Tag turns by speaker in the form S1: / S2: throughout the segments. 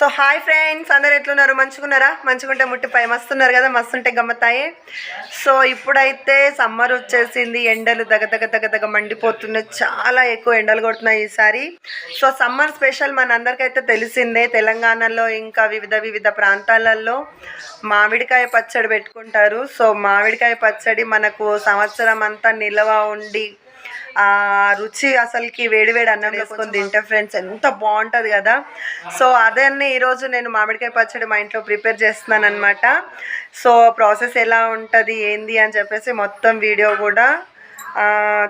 S1: So hi friends, అందరు ఎట్లున్నారు? మంచుకున్నారా? మంచుకుంటే ముట్టిపై మస్తున్నారు కదా, మస్తుంటే గమ్మతాయి. సో ఇప్పుడైతే సమ్మర్ వచ్చేసింది, ఎండలు దగ్గ మండిపోతున్నాయి, చాలా ఎక్కువ ఎండలు కొడుతున్నాయి ఈసారి. సో సమ్మర్ స్పెషల్ మనందరికైతే తెలిసిందే, తెలంగాణలో ఇంకా వివిధ ప్రాంతాలలో మామిడికాయ పచ్చడి పెట్టుకుంటారు. సో మామిడికాయ పచ్చడి మనకు సంవత్సరం అంతా నిల్వ ఉండి ఆ రుచి అసలుకి వేడివేడి అన్నం వేసుకొని తింటే ఫ్రెండ్స్ ఎంత బాగుంటుంది కదా. సో అదే ఈరోజు నేను మామిడికాయ పచ్చడి మా ఇంట్లో ప్రిపేర్ చేస్తున్నాను అనమాట. సో ప్రాసెస్ ఎలా ఉంటుంది ఏంది అని చెప్పేసి మొత్తం వీడియో కూడా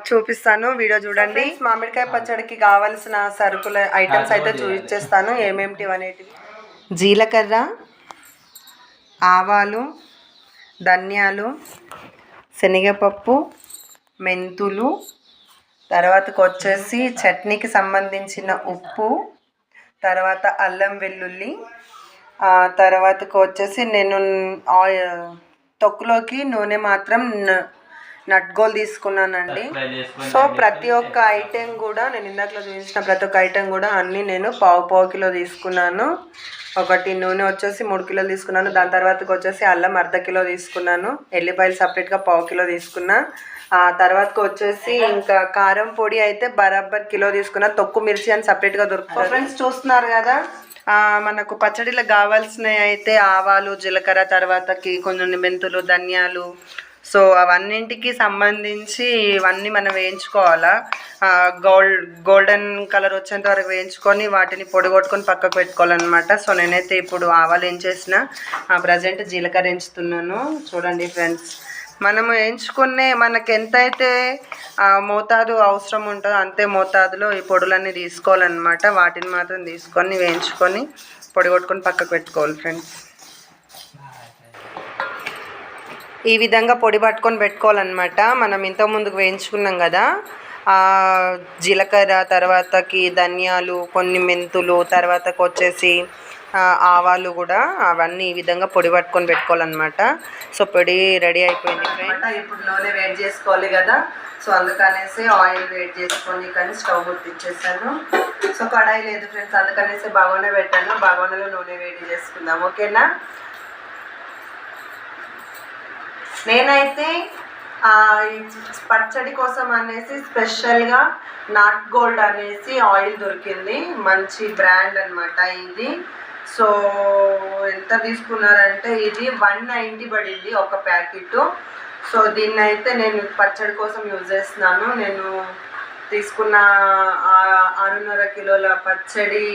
S1: చూపిస్తాను, వీడియో చూడండి. మామిడికాయ పచ్చడికి కావాల్సిన సరుకుల ఐటమ్స్ అయితే చూపించేస్తాను ఏమేమిటి అనేటివి. జీలకర్ర, ఆవాలు, ధనియాలు, శనగపప్పు, మెంతులు, తర్వాతకు వచ్చేసి చట్నీకి సంబంధించిన ఉప్పు, తర్వాత అల్లం వెల్లుల్లి, తర్వాతకు వచ్చేసి నేను తొక్కులోకి నూనె మాత్రం నట్గోల్ తీసుకున్నానండి. సో ప్రతి ఒక్క ఐటెం కూడా నేను ఇందాకలో చూపించిన ప్రతి ఒక్క ఐటెం కూడా అన్నీ నేను పావు కిలో తీసుకున్నాను. ఒకటి నూనె వచ్చేసి 3 కిలోలు తీసుకున్నాను. దాని తర్వాతకు వచ్చేసి అల్లం అర్ధ కిలో తీసుకున్నాను. ఎల్లిపాయలు సపరేట్గా పావు కిలో తీసుకున్నా. తర్వాతకు వచ్చేసి ఇంకా కారం పొడి అయితే బరాబర్ కిలో తీసుకున్నా. తొక్కు మిర్చి అని సపరేట్గా దొరుకుతుంది. ఫ్రెండ్స్ చూస్తున్నారు కదా, మనకు పచ్చడిలో కావాల్సినవి అయితే ఆవాలు, జీలకర్ర, తర్వాతకి కొంచెం మెంతులు, ధనియాలు. సో అవన్నింటికి సంబంధించి ఇవన్నీ మనం వేయించుకోవాలా. గోల్డెన్ కలర్ వచ్చేంత వరకు వేయించుకొని వాటిని పొడి కొట్టుకొని పక్కకు పెట్టుకోవాలన్నమాట. సో నేనైతే ఇప్పుడు ఆవాలు వేయించేసిన, ప్రజెంట్ జీలకర్ర వేయించుతున్నాను. చూడండి ఫ్రెండ్స్, మనము వేయించుకునే మనకు ఎంతైతే మోతాదు అవసరం ఉంటుందో అంతే మోతాదులో ఈ పొడులన్నీ తీసుకోవాలన్నమాట. వాటిని మాత్రం తీసుకొని వేయించుకొని పొడి కొట్టుకొని పక్కకు పెట్టుకోవాలి ఫ్రెండ్స్. ఈ విధంగా పొడి పట్టుకొని పెట్టుకోవాలన్నమాట. మనం ఇంత ముందుకు వేయించుకున్నాం కదా, జీలకర్ర, తర్వాతకి ధనియాలు, కొన్ని మెంతులు, తర్వాతకు వచ్చేసి ఆవాలు కూడా, అవన్నీ ఈ విధంగా పొడి పట్టుకొని పెట్టుకోవాలన్నమాట. సో పొడి రెడీ అయిపోయింది ఫ్రెండ్స్. ఇప్పుడు నూనె వేడి చేసుకోవాలి కదా, సో అందుకనేసి ఆయిల్ వేడి చేసుకొని కానీ స్టవ్ ముట్టించేసాను. సో కడాయి లేదు ఫ్రెండ్స్, అందుకనేసి బాగానే పెట్టాను. బాగానేలో నూనె వేడి చేసుకుందాం, ఓకేనా. నేనైతే పచ్చడి కోసం అనేసి స్పెషల్గా నాట్ గోల్డ్ అనేసి ఆయిల్ దొరికింది, మంచి బ్రాండ్ అనమాట ఇది. సో ఎంత తీసుకున్నారంటే ఇది 190 పడింది ఒక ప్యాకెట్. సో దీన్ని అయితే నేను పచ్చడి కోసం యూజ్ చేస్తున్నాను. నేను తీసుకున్న 6.5 కిలోల పచ్చడి,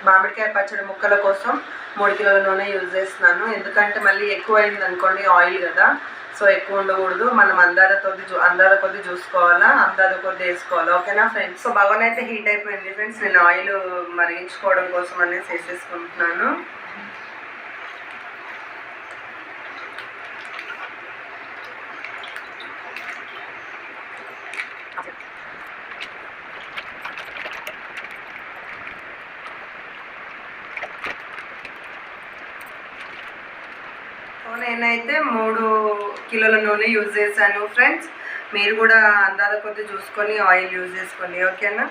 S1: మామిడికాయ పచ్చడి ముక్కల కోసం 3 కిలోల నూనె యూజ్ చేస్తున్నాను. ఎందుకంటే మళ్ళీ ఎక్కువ అయింది అనుకోండి ఆయిల్ కదా, సో ఎక్కువ ఉండకూడదు. మనం అందాల కొద్ది చూసుకోవాలా, అందాల కొద్ది వేసుకోవాలి, ఓకేనా ఫ్రెండ్స్. సో బాగానే అయితే హీట్ అయిపోయింది ఫ్రెండ్స్. నేను ఆయిల్ మరిగించుకోవడం కోసం అనేసి వేసేసుకుంటున్నాను. నేనైతే 3 కిలోల నూనె యూజ్ చేశాను ఫ్రెండ్స్. మీరు కూడా అందాల కొద్ది చూసుకొని ఆయిల్ యూజ్ చేసుకోండి, ఓకేనా.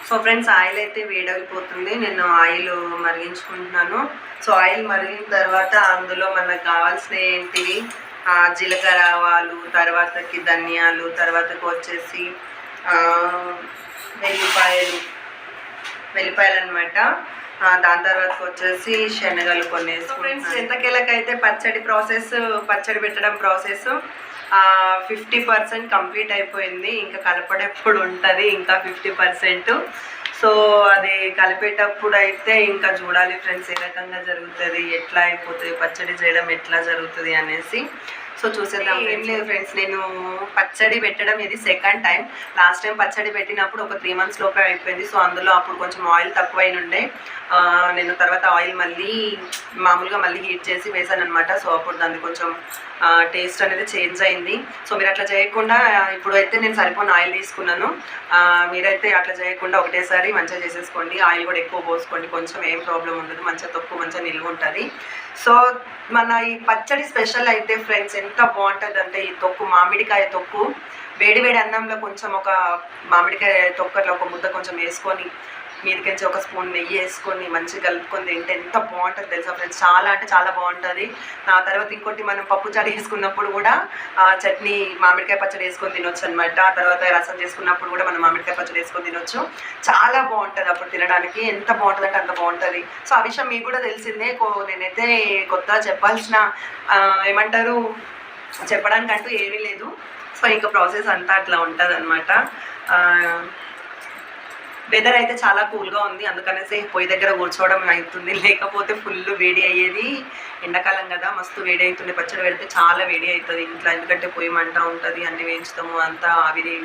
S1: సో ఫ్రెండ్స్, ఆయిల్ అయితే వేడైపోతుంది, నేను ఆయిల్ మరిగించుకుంటున్నాను. సో ఆయిల్ మరిగిన తర్వాత అందులో మనకు కావాల్సిన ఏంటివి, జీలకర్ర, ఆవాలు, తర్వాతకి ధనియాలు, తర్వాతకు వచ్చేసి వెల్లిపాయలు అనమాట. దాని తర్వాత వచ్చేసి శనగలు కొన్ని. ఫ్రెండ్స్, ఎంతకేళ్ళకైతే పచ్చడి పెట్టడం ప్రాసెస్ 50% కంప్లీట్ అయిపోయింది. ఇంకా కలపడప్పుడు ఉంటుంది ఇంకా 50%. సో అది కలిపేటప్పుడు అయితే ఇంకా చూడాలి ఫ్రెండ్స్ ఏ రకంగా జరుగుతుంది, ఎట్లా అయిపోతుంది, పచ్చడి చేయడం ఎట్లా జరుగుతుంది అనేసి. సో చూసేద్దాం. ఏం లేదు ఫ్రెండ్స్, నేను పచ్చడి పెట్టడం ఇది సెకండ్ టైం. లాస్ట్ టైం పచ్చడి పెట్టినప్పుడు ఒక 3 months లోపే అయిపోయింది. సో అందులో అప్పుడు కొంచెం ఆయిల్ తక్కువ ఉండే. నేను తర్వాత ఆయిల్ మామూలుగా మళ్ళీ హీట్ చేసి వేసాను అనమాట. సో అప్పుడు దాన్ని కొంచెం టేస్ట్ అనేది చేంజ్ అయింది. సో మీరు అట్లా చేయకుండా, ఇప్పుడు అయితే నేను సరిపోయిన ఆయిల్ తీసుకున్నాను. మీరైతే అట్లా చేయకుండా ఒకటేసారి మంచిగా చేసేసుకోండి. ఆయిల్ కూడా ఎక్కువ పోసుకోండి, కొంచెం ఏం ప్రాబ్లం ఉండదు, మంచిగా తొక్కు మంచిగా నిల్వ ఉంటుంది. సో మన ఈ పచ్చడి స్పెషల్ అయితే ఫ్రెండ్స్ ఎంత బాగుంటుంది అంటే, ఈ తొక్కు, మామిడికాయ తొక్కు వేడివేడి అన్నంలో కొంచెం ఒక మామిడికాయ తొక్కట్లో ఒక ముద్ద కొంచెం వేసుకొని మీదకించి ఒక స్పూన్ నెయ్యి వేసుకొని మంచిగా కలుపుకొని తింటే ఎంత బాగుంటుంది తెలుసా ఫ్రెండ్స్. చాలా అంటే చాలా బాగుంటుంది. ఆ తర్వాత ఇంకోటి మనం పప్పు చారు వేసుకున్నప్పుడు కూడా చట్నీ మామిడికాయ పచ్చడి వేసుకొని తినొచ్చు అనమాట. ఆ తర్వాత రసం చేసుకున్నప్పుడు కూడా మనం మామిడికాయ పచ్చడి వేసుకొని తినొచ్చు. చాలా బాగుంటుంది అప్పుడు తినడానికి. ఎంత బాగుంటుంది అంటే అంత బాగుంటుంది. సో ఆ విషయం మీకు కూడా తెలిసిందే. నేనైతే కొత్త చెప్పాల్సిన ఏమంటారు చెప్పడానికంటూ ఏమీ లేదు. సో ఇంకా ప్రాసెస్ అంతా అట్లా ఉంటుంది అనమాట. వెదర్ అయితే చాలా కూల్గా ఉంది, అందుకనేసి పొయ్యి దగ్గర కూర్చోవడం అవుతుంది. లేకపోతే ఫుల్ వేడి అయ్యేది. ఎండాకాలం కదా, మస్తు వేడి అవుతుంది. పచ్చడి పెడితే చాలా వేడి అవుతుంది ఇంట్లో, ఎందుకంటే పొయ్యి మంట ఉంటుంది, అన్ని వేయించుతాము, అంతా ఆవిరి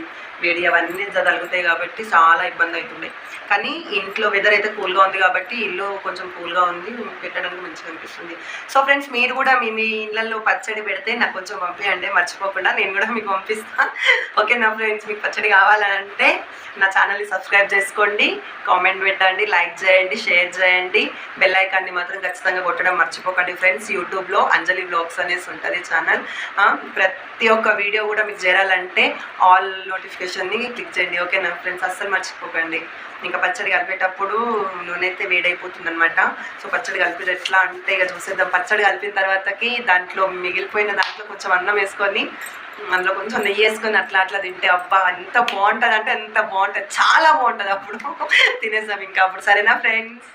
S1: వేడి అవన్నీ తగులుతాయి కాబట్టి చాలా ఇబ్బంది అవుతుంది. కానీ ఇంట్లో వెదర్ అయితే కూల్గా ఉంది కాబట్టి ఇల్లు కొంచెం కూల్గా ఉంది, పెట్టడానికి మంచిగా అనిపిస్తుంది. సో ఫ్రెండ్స్, మీరు కూడా మీ ఇళ్ళల్లో పచ్చడి పెడితే నాకు కొంచెం పంపించండి మర్చిపోకుండా, నేను కూడా మీకు పంపిస్తాను. ఓకే నా ఫ్రెండ్స్, మీకు పచ్చడి కావాలంటే నా ఛానల్ని సబ్స్క్రైబ్ చేసుకోండి, కామెంట్ పెట్టండి, లైక్ చేయండి, షేర్ చేయండి, బెల్ ఐకాన్ని మాత్రం ఖచ్చితంగా కొట్టడం మర్చిపోకండి ఫ్రెండ్స్. యూట్యూబ్లో అంజలి వ్లాగ్స్ అనేసి ఉంటుంది ఛానల్. ప్రతి ఒక్క వీడియో కూడా మీకు చేరాలంటే ఆల్ నోటిఫికేషన్ని క్లిక్ చేయండి. ఓకే నా ఫ్రెండ్స్, అస్సలు మర్చిపోకండి. ఇంకా పచ్చడి కలిపేటప్పుడు నూనె అయితే వేడైపోతుంది అనమాట. సో పచ్చడి కలిపేది ఎట్లా అంటే ఇక చూసేద్దాం. పచ్చడి కలిపిన తర్వాతకి దాంట్లో మిగిలిపోయిన దాంట్లో కొంచెం అన్నం వేసుకొని అందులో కొంచెం నెయ్యి వేసుకొని అట్లా తింటే అబ్బా ఎంత బాగుంటుంది అంటే ఎంత బాగుంటుంది, చాలా బాగుంటుంది. అప్పుడు తినేసాం ఇంకా అప్పుడు. సరేనా ఫ్రెండ్స్?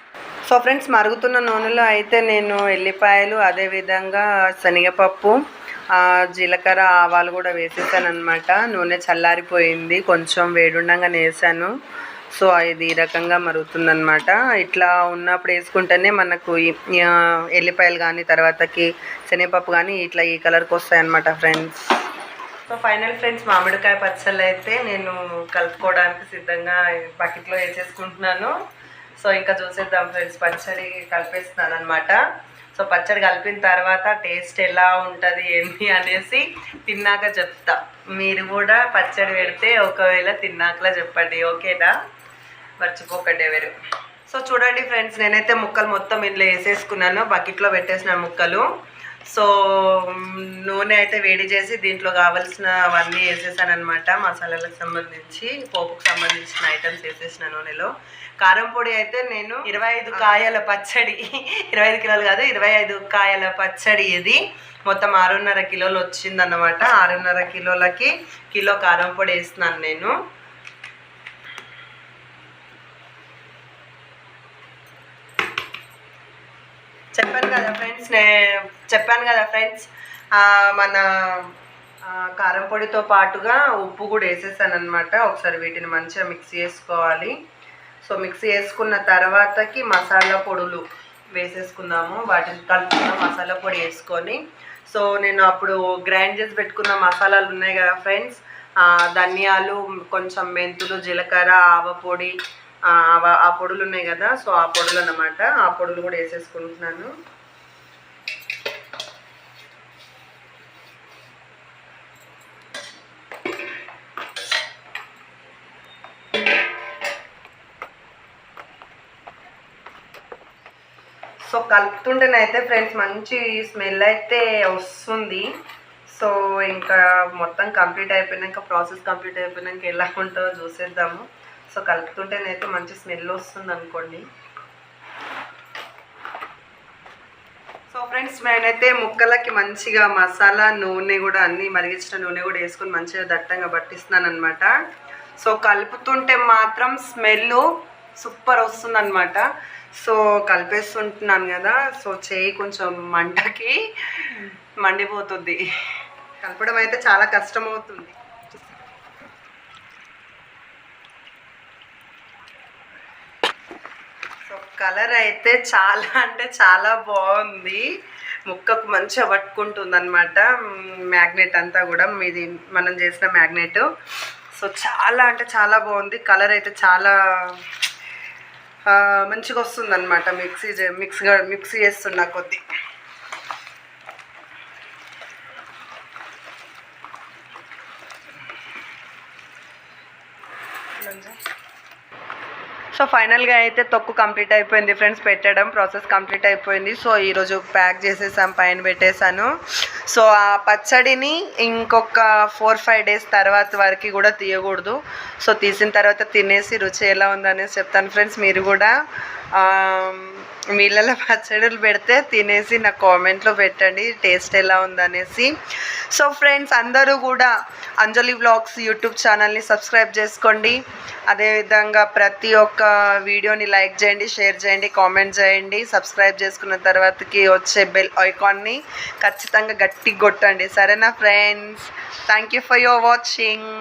S1: సో ఫ్రెండ్స్, మరుగుతున్న నూనెలో అయితే నేను ఎల్లిపాయలు, అదేవిధంగా శనగపప్పు, జీలకర్ర, ఆవాలు కూడా వేసేసాను అనమాట. నూనె చల్లారిపోయింది, కొంచెం వేడుండగానే వేసాను. సో ఇది ఈ రకంగా మరుగుతుందనమాట. ఇట్లా ఉన్నప్పుడు వేసుకుంటేనే మనకు ఎల్లిపాయలు కానీ తర్వాతకి శనగపప్పు కానీ ఇట్లా ఈ కలర్కి వస్తాయన్నమాట ఫ్రెండ్స్. సో ఫైనల్ ఫ్రెండ్స్, మామిడికాయ పచ్చళ్ళు అయితే నేను కలుపుకోవడానికి సిద్ధంగా బకెట్లో వేసేసుకుంటున్నాను. సో ఇంకా చూసేద్దాం ఫ్రెండ్స్, పచ్చడి కలిపేస్తున్నాను అనమాట. సో పచ్చడి కలిపిన తర్వాత టేస్ట్ ఎలా ఉంటుంది ఏంటి అనేసి తిన్నాక చెప్తా. మీరు కూడా పచ్చడి పెడితే ఒకవేళ తిన్నాకలా చెప్పండి, ఓకేనా? మర్చిపోకండి ఎవరు. సో చూడండి ఫ్రెండ్స్, నేనైతే ముక్కలు మొత్తం ఇందులో వేసేసుకున్నాను, బకెట్లో పెట్టేసిన ముక్కలు. సో నూనె అయితే వేడి చేసి దీంట్లో కావాల్సినవన్నీ వేసేసాను అనమాట. మసాలాలకు సంబంధించి, పోపుకు సంబంధించిన ఐటమ్స్ వేసేసిన నూనెలో. కారం పొడి అయితే నేను 25 కాయల పచ్చడి, 25 కిలోలు కాదు 25 కాయల పచ్చడి ఇది. మొత్తం 6.5 కిలోలు వచ్చిందన్నమాట. 6.5 కిలోలకి కిలో కారం పొడి వేస్తున్నాను నేను. చెప్పాను కదా ఫ్రెండ్స్, మన కారం పొడితో పాటుగా ఉప్పు కూడా వేసేసాను అనమాట. ఒకసారి వీటిని మంచిగా మిక్స్ చేసుకోవాలి. సో మిక్స్ చేసుకున్న తర్వాతకి మసాలా పొడులు వేసేసుకుందాము. వాటిని కలుపుకున్న మసాలా పొడి వేసుకొని, సో నేను అప్పుడు గ్రైండ్ చేసి పెట్టుకున్న మసాలాలు ఉన్నాయి కదా ఫ్రెండ్స్, ధనియాలు, కొంచెం మెంతులు, జీలకర్ర, ఆవ పొడి, ఆ పొడులు ఉన్నాయి కదా, సో ఆ పొడులు అన్నమాట. ఆ పొడులు కూడా వేసేసుకుంటున్నాను. సో కలుపుతుంటేనైతే ఫ్రెండ్స్ మంచి స్మెల్ అయితే వస్తుంది. సో ఇంకా మొత్తం కంప్లీట్ అయిపోయినాక, ప్రాసెస్ కంప్లీట్ అయిపోయినాక ఎలా ఉంటుందో చూసేద్దాము. సో కలుపుతుంటేనైతే మంచి స్మెల్ వస్తుంది అనుకోండి. సో ఫ్రెండ్స్, నేనైతే ముక్కలకి మంచిగా మసాలా, నూనె కూడా అన్నీ మరిగించిన నూనె కూడా వేసుకొని మంచిగా దట్టంగా పట్టిస్తున్నాను అనమాట. సో కలుపుతుంటే మాత్రం స్మెల్ సూపర్ వస్తుంది అనమాట. సో కలిపేస్తుంటున్నాను కదా, సో చేయి కొంచెం మంటకి మండిపోతుంది. కలపడం అయితే చాలా కష్టమవుతుంది. సో కలర్ అయితే చాలా అంటే చాలా బాగుంది. ముక్కకు మంచిగా పట్టుకుంటుంది అనమాట మ్యాగ్నెట్ అంతా కూడా, ఇది మనం చేసిన మ్యాగ్నెట్. సో చాలా అంటే చాలా బాగుంది. కలర్ అయితే చాలా మంచిగా వస్తుంది అనమాట. మిక్సీ చేస్తున్నా కొద్ది. సో ఫైనల్గా అయితే తొక్కు కంప్లీట్ అయిపోయింది ఫ్రెండ్స్, పెట్టడం ప్రాసెస్ కంప్లీట్ అయిపోయింది. సో ఈరోజు ప్యాక్ చేసేసాం, పైన పెట్టేశాను. సో ఆ పచ్చడిని ఇంకొక 4-5 డేస్ తర్వాత వరకు కూడా తీయకూడదు. సో తీసిన తర్వాత తినేసి రుచి ఎలా ఉందనేసి చెప్తాను ఫ్రెండ్స్. మీరు కూడా నీళ్ళలో పచ్చడిలు పెడితే తినేసి నాకు కామెంట్లో పెట్టండి టేస్ట్ ఎలా ఉందనేసి. సో ఫ్రెండ్స్, అందరూ కూడా అంజలి వ్లాగ్స్ యూట్యూబ్ ఛానల్ని సబ్స్క్రైబ్ చేసుకోండి. అదేవిధంగా ప్రతి ఒక్క వీడియోని లైక్ చేయండి, షేర్ చేయండి, కామెంట్ చేయండి. సబ్స్క్రైబ్ చేసుకున్న తర్వాతకి వచ్చే బెల్ ఐకాన్ని ఖచ్చితంగా గట్టిగా కొట్టండి. సరేనా friends? Thank you for your watching.